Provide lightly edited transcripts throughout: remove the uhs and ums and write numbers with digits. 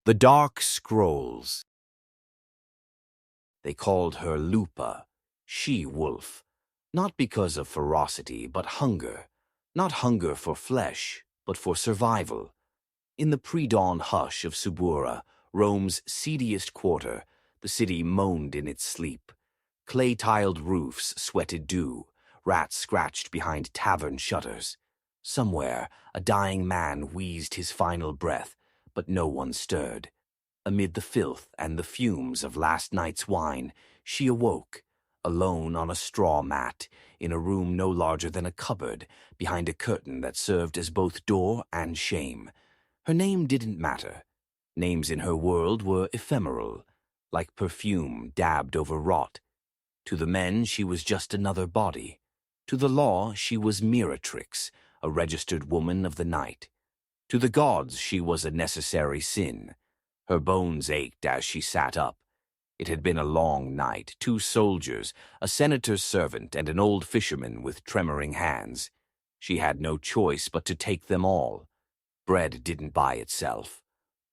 The Dark Scrolls. They called her Lupa, she-wolf, not because of ferocity, but hunger. Not hunger for flesh, but for survival. In the pre-dawn hush of Subura, Rome's seediest quarter, the city moaned in its sleep. Clay-tiled roofs sweated dew, rats scratched behind tavern shutters. Somewhere, a dying man wheezed his final breath, but no one stirred. Amid the filth and the fumes of last night's wine, she awoke, alone on a straw mat, in a room no larger than a cupboard, behind a curtain that served as both door and shame. Her name didn't matter. Names in her world were ephemeral, like perfume dabbed over rot. To the men, she was just another body. To the law, she was Miratrix, a registered woman of the night. To the gods, she was a necessary sin. Her bones ached as she sat up. It had been a long night, 2 soldiers, a senator's servant, and an old fisherman with tremoring hands. She had no choice but to take them all. Bread didn't buy itself.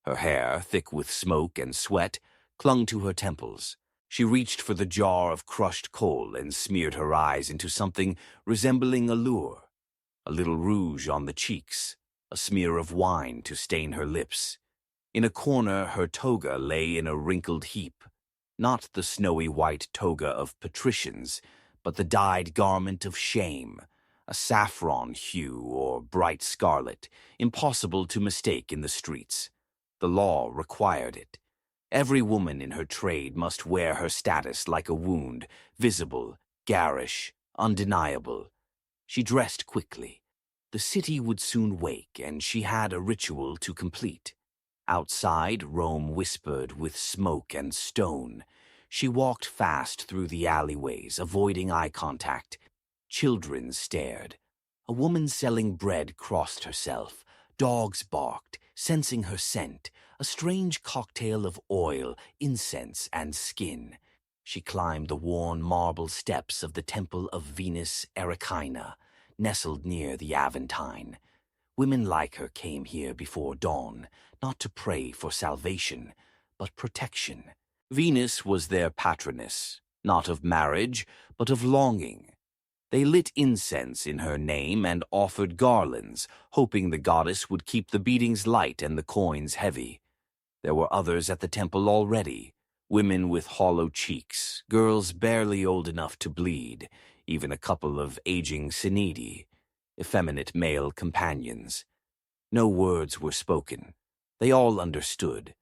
Her hair, thick with smoke and sweat, clung to her temples. She reached for the jar of crushed coal and smeared her eyes into something resembling allure. A little rouge on the cheeks, a smear of wine to stain her lips. In a corner, her toga lay in a wrinkled heap. Not the snowy white toga of patricians, but the dyed garment of shame, a saffron hue or bright scarlet, impossible to mistake in the streets. The law required it. Every woman in her trade must wear her status like a wound, visible, garish, undeniable. She dressed quickly. The city would soon wake, and she had a ritual to complete. Outside, Rome whispered with smoke and stone. She walked fast through the alleyways, avoiding eye contact. Children stared. A woman selling bread crossed herself. Dogs barked, sensing her scent, a strange cocktail of oil, incense, and skin. She climbed the worn marble steps of the Temple of Venus Erycina, nestled near the Aventine. Women like her came here before dawn, not to pray for salvation, but protection. Venus was their patroness, not of marriage, but of longing. They lit incense in her name and offered garlands, hoping the goddess would keep the beatings light and the coins heavy. There were others at the temple already, women with hollow cheeks, girls barely old enough to bleed, even a couple of aging Sinidi, effeminate male companions. No words were spoken. They all understood.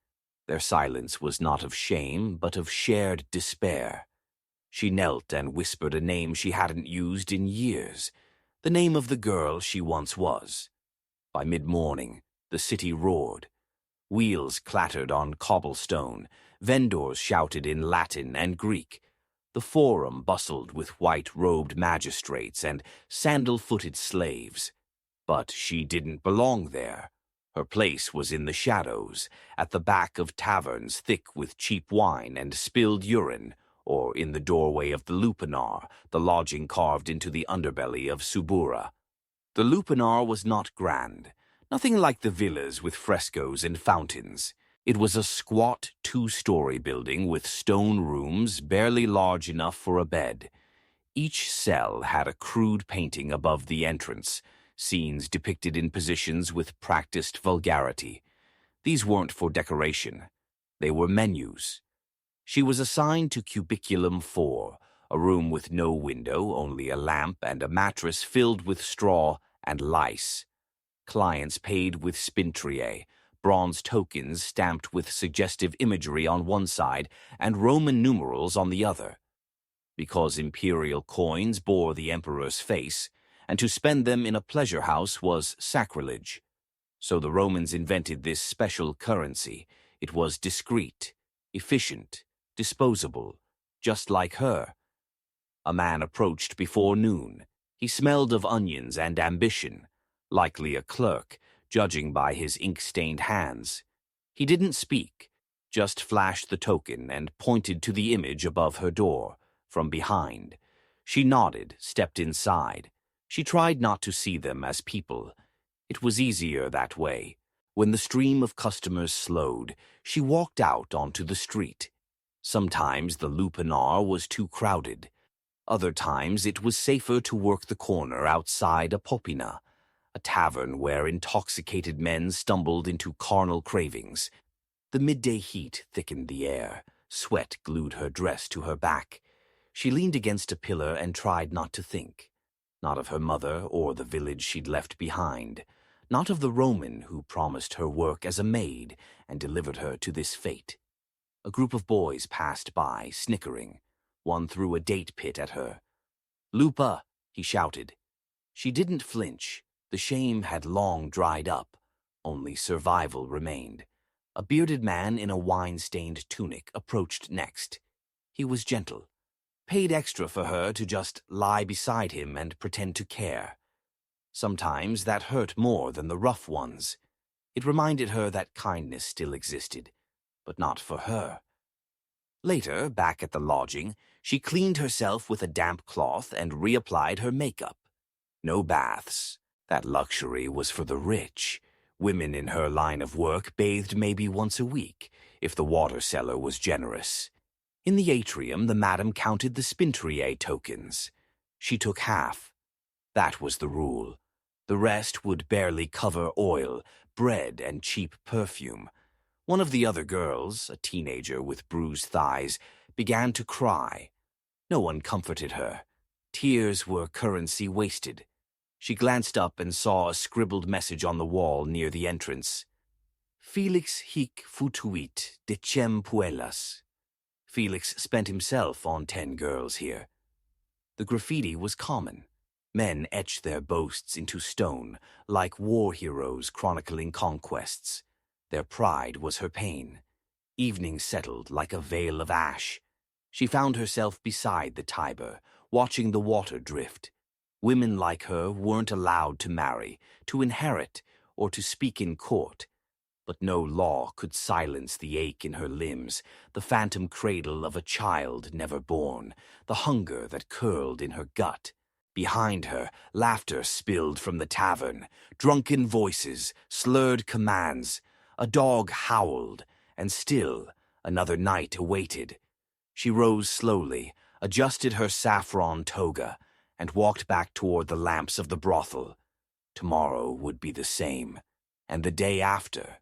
Their silence was not of shame, but of shared despair. She knelt and whispered a name she hadn't used in years, the name of the girl she once was. By mid-morning, the city roared. Wheels clattered on cobblestone, vendors shouted in Latin and Greek. The forum bustled with white-robed magistrates and sandal-footed slaves. But she didn't belong there. Her place was in the shadows, at the back of taverns thick with cheap wine and spilled urine, or in the doorway of the Lupanar, the lodging carved into the underbelly of Subura. The Lupanar was not grand, nothing like the villas with frescoes and fountains. It was a squat 2-story building with stone rooms barely large enough for a bed. Each cell had a crude painting above the entrance, scenes depicted in positions with practiced vulgarity. These weren't for decoration. They were menus. She was assigned to Cubiculum 4, a room with no window, only a lamp and a mattress filled with straw and lice. Clients paid with spintriae, bronze tokens stamped with suggestive imagery on one side and Roman numerals on the other. Because imperial coins bore the emperor's face, and to spend them in a pleasure house was sacrilege. So the Romans invented this special currency. It was discreet, efficient, disposable, just like her. A man approached before noon. He smelled of onions and ambition, likely a clerk, judging by his ink-stained hands. He didn't speak, just flashed the token and pointed to the image above her door, from behind. She nodded, stepped inside. She tried not to see them as people. It was easier that way. When the stream of customers slowed, she walked out onto the street. Sometimes the lupanar was too crowded. Other times it was safer to work the corner outside a popina, a tavern where intoxicated men stumbled into carnal cravings. The midday heat thickened the air. Sweat glued her dress to her back. She leaned against a pillar and tried not to think. Not of her mother or the village she'd left behind. Not of the Roman who promised her work as a maid and delivered her to this fate. A group of boys passed by, snickering. One threw a date pit at her. "Lupa!" he shouted. She didn't flinch. The shame had long dried up. Only survival remained. A bearded man in a wine-stained tunic approached next. He was gentle. Paid extra for her to just lie beside him and pretend to care. Sometimes that hurt more than the rough ones. It reminded her that kindness still existed, but not for her. Later, back at the lodging, she cleaned herself with a damp cloth and reapplied her makeup. No baths. That luxury was for the rich. Women in her line of work bathed maybe once a week, if the water seller was generous. In the atrium, the madam counted the spintrier tokens. She took half. That was the rule. The rest would barely cover oil, bread, and cheap perfume. One of the other girls, a teenager with bruised thighs, began to cry. No one comforted her. Tears were currency wasted. She glanced up and saw a scribbled message on the wall near the entrance. Felix hic futuit decem puellas. Felix spent himself on 10 girls here. The graffiti was common. Men etched their boasts into stone, like war heroes chronicling conquests. Their pride was her pain. Evening settled like a veil of ash. She found herself beside the Tiber, watching the water drift. Women like her weren't allowed to marry, to inherit, or to speak in court. But no law could silence the ache in her limbs, the phantom cradle of a child never born, the hunger that curled in her gut. Behind her, laughter spilled from the tavern, drunken voices, slurred commands. A dog howled, and still another night awaited. She rose slowly, adjusted her saffron toga, and walked back toward the lamps of the brothel. Tomorrow would be the same, and the day after,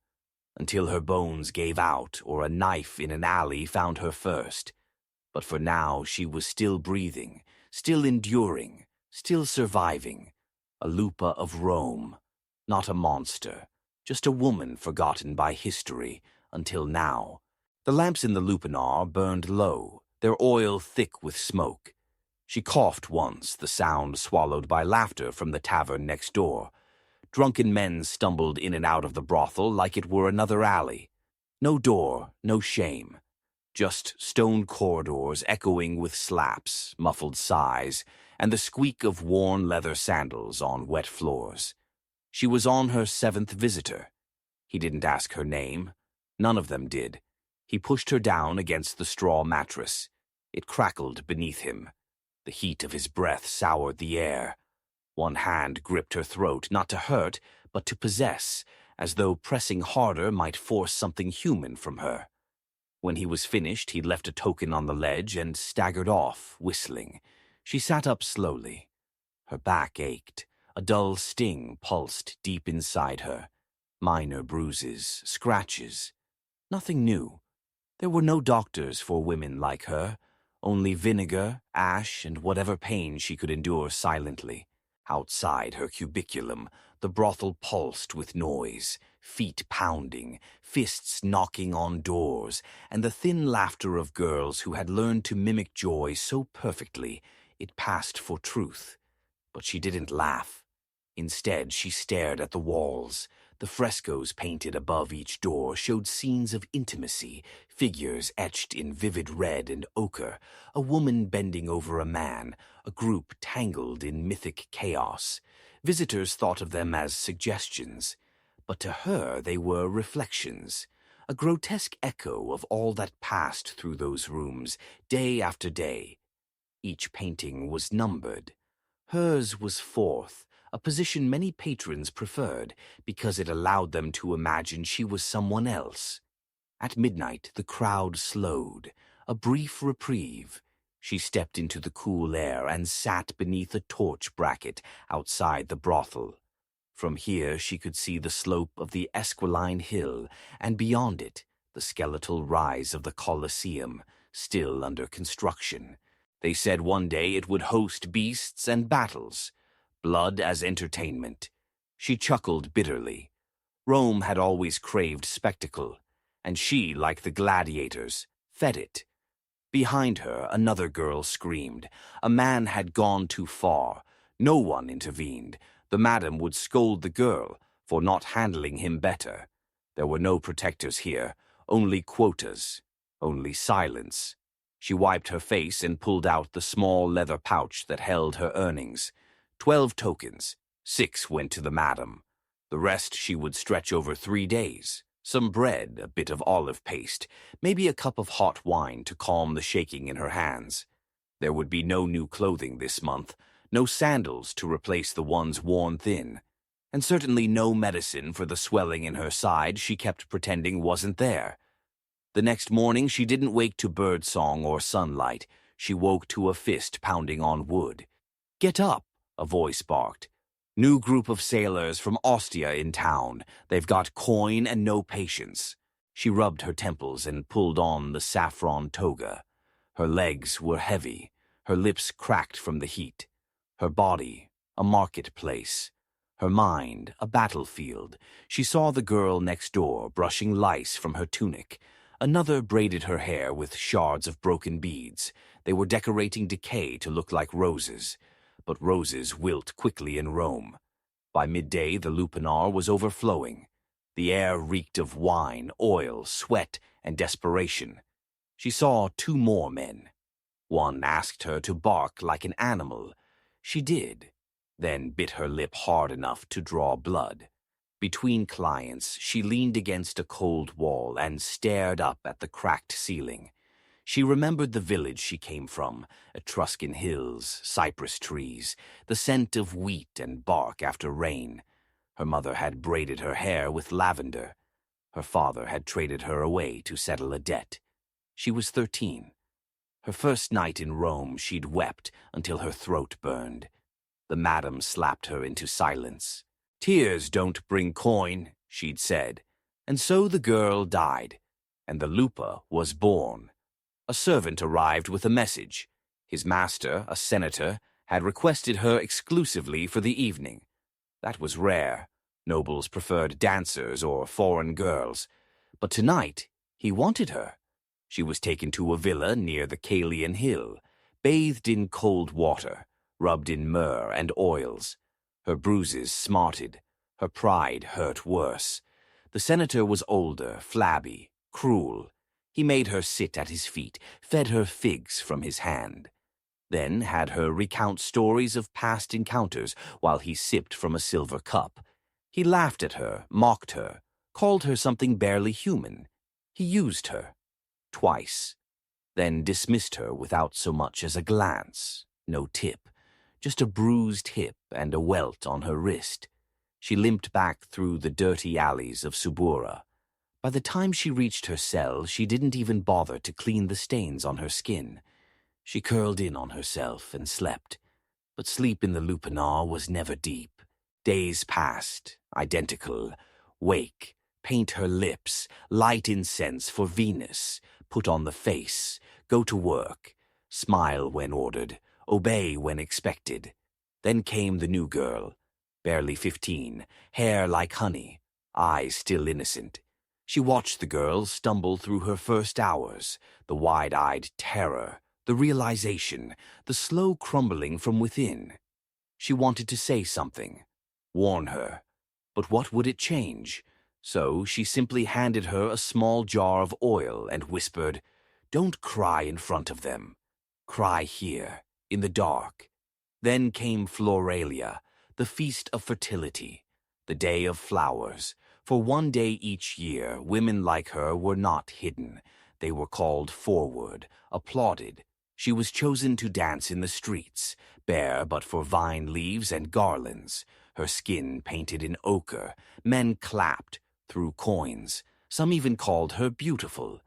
until her bones gave out or a knife in an alley found her first. But for now she was still breathing, still enduring, still surviving. A lupa of Rome, not a monster, just a woman forgotten by history until now. The lamps in the lupanar burned low, their oil thick with smoke. She coughed once, the sound swallowed by laughter from the tavern next door. Drunken men stumbled in and out of the brothel like it were another alley. No door, no shame. Just stone corridors echoing with slaps, muffled sighs, and the squeak of worn leather sandals on wet floors. She was on her 7th visitor. He didn't ask her name. None of them did. He pushed her down against the straw mattress. It crackled beneath him. The heat of his breath soured the air. One hand gripped her throat, not to hurt, but to possess, as though pressing harder might force something human from her. When he was finished, he left a token on the ledge and staggered off, whistling. She sat up slowly. Her back ached. A dull sting pulsed deep inside her. Minor bruises, scratches. Nothing new. There were no doctors for women like her. Only vinegar, ash, and whatever pain she could endure silently. Outside her cubiculum, the brothel pulsed with noise, feet pounding, fists knocking on doors, and the thin laughter of girls who had learned to mimic joy so perfectly it passed for truth. But she didn't laugh. Instead, she stared at the walls. The frescoes painted above each door showed scenes of intimacy, figures etched in vivid red and ochre, a woman bending over a man, a group tangled in mythic chaos. Visitors thought of them as suggestions, but to her they were reflections, a grotesque echo of all that passed through those rooms, day after day. Each painting was numbered. Hers was 4th, a position many patrons preferred because it allowed them to imagine she was someone else. At midnight, the crowd slowed, a brief reprieve. She stepped into the cool air and sat beneath a torch bracket outside the brothel. From here she could see the slope of the Esquiline Hill, and beyond it, the skeletal rise of the Colosseum, still under construction. They said one day it would host beasts and battles, blood as entertainment. She chuckled bitterly. Rome had always craved spectacle, and she, like the gladiators, fed it. Behind her, another girl screamed. A man had gone too far. No one intervened. The madam would scold the girl for not handling him better. There were no protectors here, only quotas, only silence. She wiped her face and pulled out the small leather pouch that held her earnings. 12 tokens. 6 went to the madam. The rest she would stretch over 3 days. Some bread, a bit of olive paste, maybe a cup of hot wine to calm the shaking in her hands. There would be no new clothing this month, no sandals to replace the ones worn thin, and certainly no medicine for the swelling in her side she kept pretending wasn't there. The next morning she didn't wake to birdsong or sunlight. She woke to a fist pounding on wood. "Get up," a voice barked. "New group of sailors from Ostia in town. They've got coin and no patience." She rubbed her temples and pulled on the saffron toga. Her legs were heavy, her lips cracked from the heat. Her body, a marketplace. Her mind, a battlefield. She saw the girl next door brushing lice from her tunic. Another braided her hair with shards of broken beads. They were decorating decay to look like roses. But roses wilt quickly in Rome. By midday, the lupanar was overflowing. The air reeked of wine, oil, sweat, and desperation. She saw 2 more men. One asked her to bark like an animal. She did, then bit her lip hard enough to draw blood. Between clients, she leaned against a cold wall and stared up at the cracked ceiling. She remembered the village she came from, Etruscan hills, cypress trees, the scent of wheat and bark after rain. Her mother had braided her hair with lavender. Her father had traded her away to settle a debt. She was 13. Her first night in Rome she'd wept until her throat burned. The madam slapped her into silence. "Tears don't bring coin," she'd said. And so the girl died, and the lupa was born. A servant arrived with a message. His master, a senator, had requested her exclusively for the evening. That was rare. Nobles preferred dancers or foreign girls. But tonight, he wanted her. She was taken to a villa near the Caelian Hill, bathed in cold water, rubbed in myrrh and oils. Her bruises smarted. Her pride hurt worse. The senator was older, flabby, cruel. He made her sit at his feet, fed her figs from his hand, then had her recount stories of past encounters while he sipped from a silver cup. He laughed at her, mocked her, called her something barely human. He used her. Twice. Then dismissed her without so much as a glance, no tip. Just a bruised hip and a welt on her wrist. She limped back through the dirty alleys of Subura. By the time she reached her cell, she didn't even bother to clean the stains on her skin. She curled in on herself and slept. But sleep in the lupanar was never deep. Days passed, identical. Wake, paint her lips, light incense for Venus, put on the face, go to work, smile when ordered, obey when expected. Then came the new girl, barely 15, hair like honey, eyes still innocent. She watched the girl stumble through her first hours, the wide-eyed terror, the realization, the slow crumbling from within. She wanted to say something, warn her, but what would it change? So she simply handed her a small jar of oil and whispered, "Don't cry in front of them. Cry here, in the dark." Then came Floralia, the feast of fertility, the day of flowers. For one day each year, women like her were not hidden. They were called forward, applauded. She was chosen to dance in the streets, bare but for vine leaves and garlands. her skin painted in ochre. Men clapped, threw coins. Some even called her beautiful.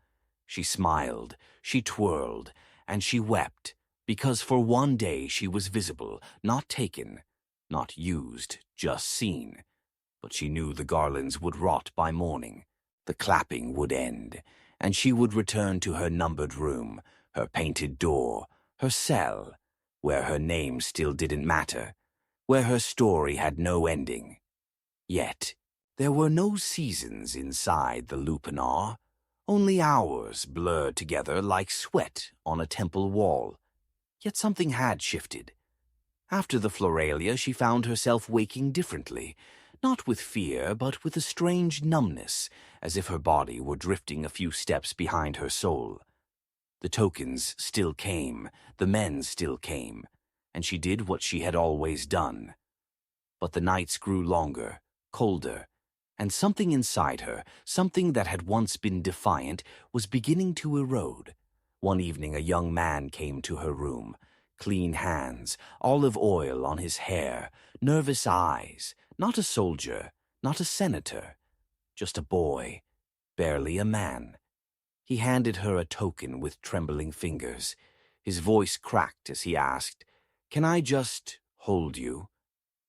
She smiled, she twirled, and she wept, because for one day she was visible, not taken, not used, just seen. But she knew the garlands would rot by morning. The clapping would end, and she would return to her numbered room, her painted door, her cell, where her name still didn't matter, where her story had no ending. Yet, there were no seasons inside the lupanar, only hours blurred together like sweat on a temple wall. Yet something had shifted. After the Floralia, she found herself waking differently, not with fear, but with a strange numbness, as if her body were drifting a few steps behind her soul. The tokens still came, the men still came, and she did what she had always done. But the nights grew longer, colder, and something inside her, something that had once been defiant, was beginning to erode. One evening a young man came to her room. Clean hands, olive oil on his hair, nervous eyes, not a soldier, not a senator, just a boy, barely a man. He handed her a token with trembling fingers. His voice cracked as he asked, "Can I just hold you?"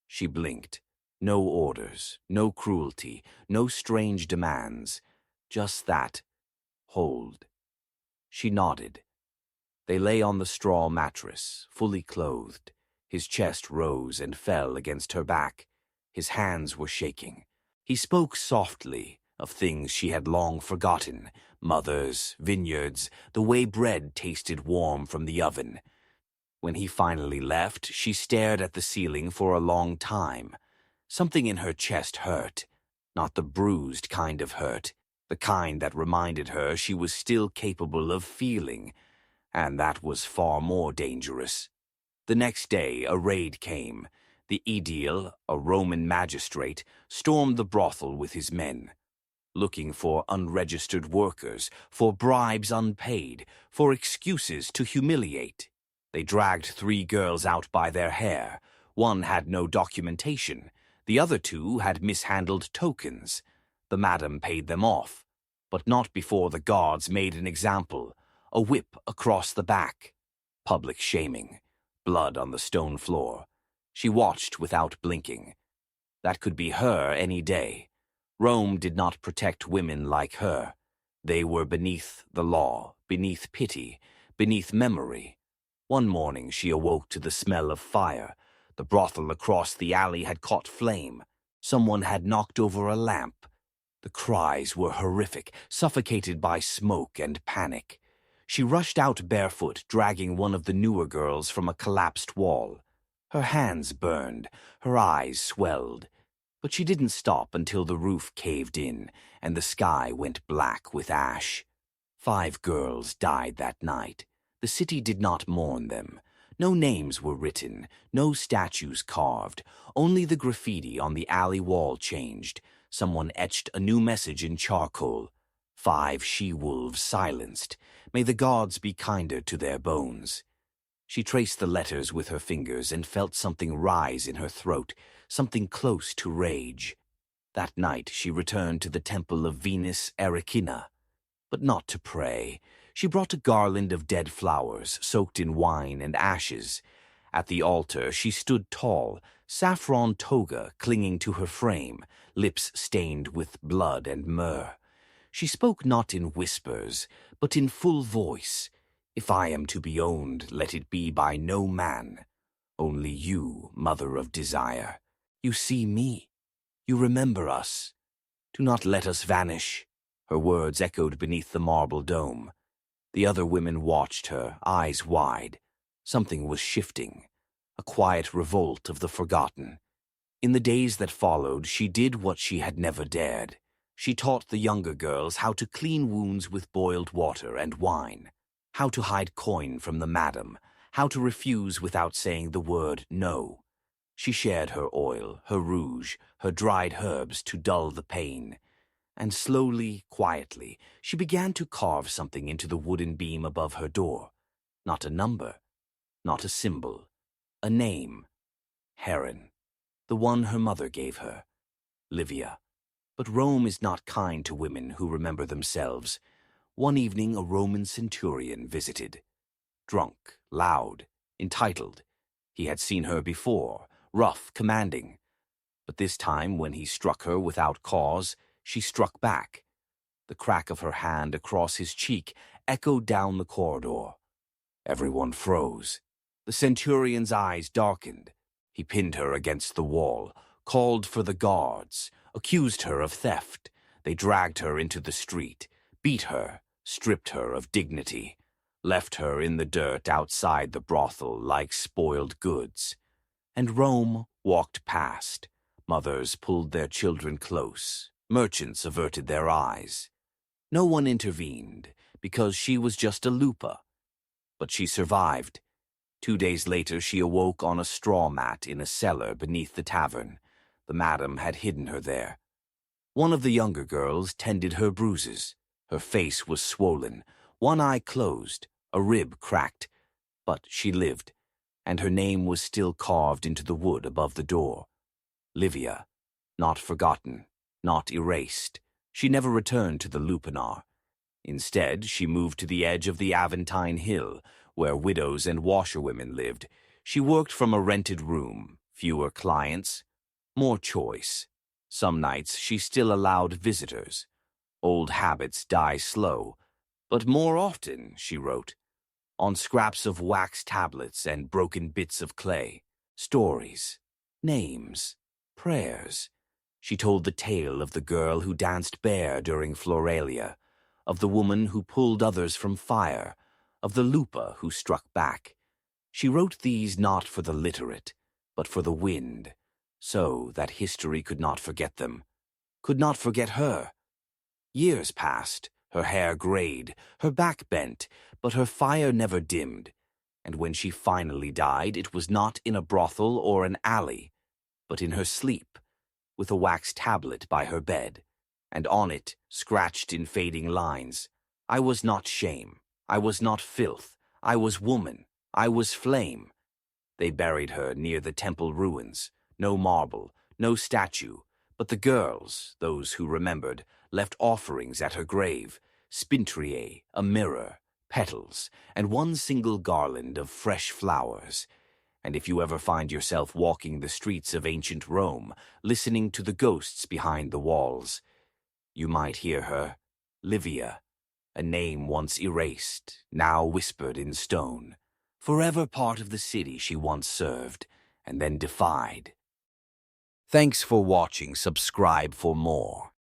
She blinked. No orders, no cruelty, no strange demands, just that, hold. She nodded. They lay on the straw mattress, fully clothed. His chest rose and fell against her back. His hands were shaking. He spoke softly of things she had long forgotten, mothers, vineyards, the way bread tasted warm from the oven. When he finally left, she stared at the ceiling for a long time. Something in her chest hurt, not the bruised kind of hurt, the kind that reminded her she was still capable of feeling. And that was far more dangerous. The next day, a raid came. The aedile, a Roman magistrate, stormed the brothel with his men, looking for unregistered workers, for bribes unpaid, for excuses to humiliate. They dragged 3 girls out by their hair. One had no documentation. The other 2 had mishandled tokens. The madam paid them off, but not before the guards made an example. A whip across the back. Public shaming. Blood on the stone floor. She watched without blinking. That could be her any day. Rome did not protect women like her. They were beneath the law, beneath pity, beneath memory. One morning she awoke to the smell of fire. The brothel across the alley had caught flame. Someone had knocked over a lamp. The cries were horrific, suffocated by smoke and panic. She rushed out barefoot, dragging one of the newer girls from a collapsed wall. Her hands burned, her eyes swelled. But she didn't stop until the roof caved in and the sky went black with ash. 5 girls died that night. The city did not mourn them. No names were written, no statues carved. Only the graffiti on the alley wall changed. Someone etched a new message in charcoal. 5 she-wolves silenced. May the gods be kinder to their bones. She traced the letters with her fingers and felt something rise in her throat, something close to rage. That night she returned to the temple of Venus Erycina, but not to pray. She brought a garland of dead flowers, soaked in wine and ashes. At the altar she stood tall, saffron toga clinging to her frame, lips stained with blood and myrrh. She spoke not in whispers, but in full voice. If I am to be owned, let it be by no man. Only you, mother of desire. You see me. You remember us. Do not let us vanish. Her words echoed beneath the marble dome. The other women watched her, eyes wide. Something was shifting. A quiet revolt of the forgotten. In the days that followed, she did what she had never dared. She taught the younger girls how to clean wounds with boiled water and wine, how to hide coin from the madam, how to refuse without saying the word no. She shared her oil, her rouge, her dried herbs to dull the pain. And slowly, quietly, she began to carve something into the wooden beam above her door. Not a number, not a symbol, a name. Heron. the one her mother gave her, Livia. But Rome is not kind to women who remember themselves. One evening a Roman centurion visited. Drunk, loud, entitled. He had seen her before, rough, commanding. But this time, when he struck her without cause, she struck back. The crack of her hand across his cheek echoed down the corridor. Everyone froze. The centurion's eyes darkened. He pinned her against the wall, called for the guards, accused her of theft. They dragged her into the street, beat her, stripped her of dignity, left her in the dirt outside the brothel like spoiled goods. And Rome walked past. Mothers pulled their children close. Merchants averted their eyes. No one intervened, because she was just a lupa. But she survived. 2 days later she awoke on a straw mat in a cellar beneath the tavern. The madam had hidden her there. One of the younger girls tended her bruises. Her face was swollen, one eye closed, a rib cracked. But she lived, and her name was still carved into the wood above the door. Livia, not forgotten, not erased. She never returned to the Lupanar. Instead, she moved to the edge of the Aventine Hill, where widows and washerwomen lived. She worked from a rented room, fewer clients, more choice. Some nights she still allowed visitors. Old habits die slow, but more often, she wrote, on scraps of wax tablets and broken bits of clay, stories, names, prayers. She told the tale of the girl who danced bare during Floralia, of the woman who pulled others from fire, of the lupa who struck back. She wrote these not for the literate, but for the wind, so that history could not forget them, could not forget her. Years passed, her hair grayed, her back bent, but her fire never dimmed. And when she finally died, it was not in a brothel or an alley, but in her sleep, with a wax tablet by her bed, and on it, scratched in fading lines, I was not shame, I was not filth, I was woman, I was flame. They buried her near the temple ruins, no marble, no statue, but the girls, those who remembered, left offerings at her grave, spintriae, a mirror, petals, and one single garland of fresh flowers. And if you ever find yourself walking the streets of ancient Rome, listening to the ghosts behind the walls, you might hear her, Livia, a name once erased, now whispered in stone, forever part of the city she once served, and then defied. Thanks for watching. Subscribe for more.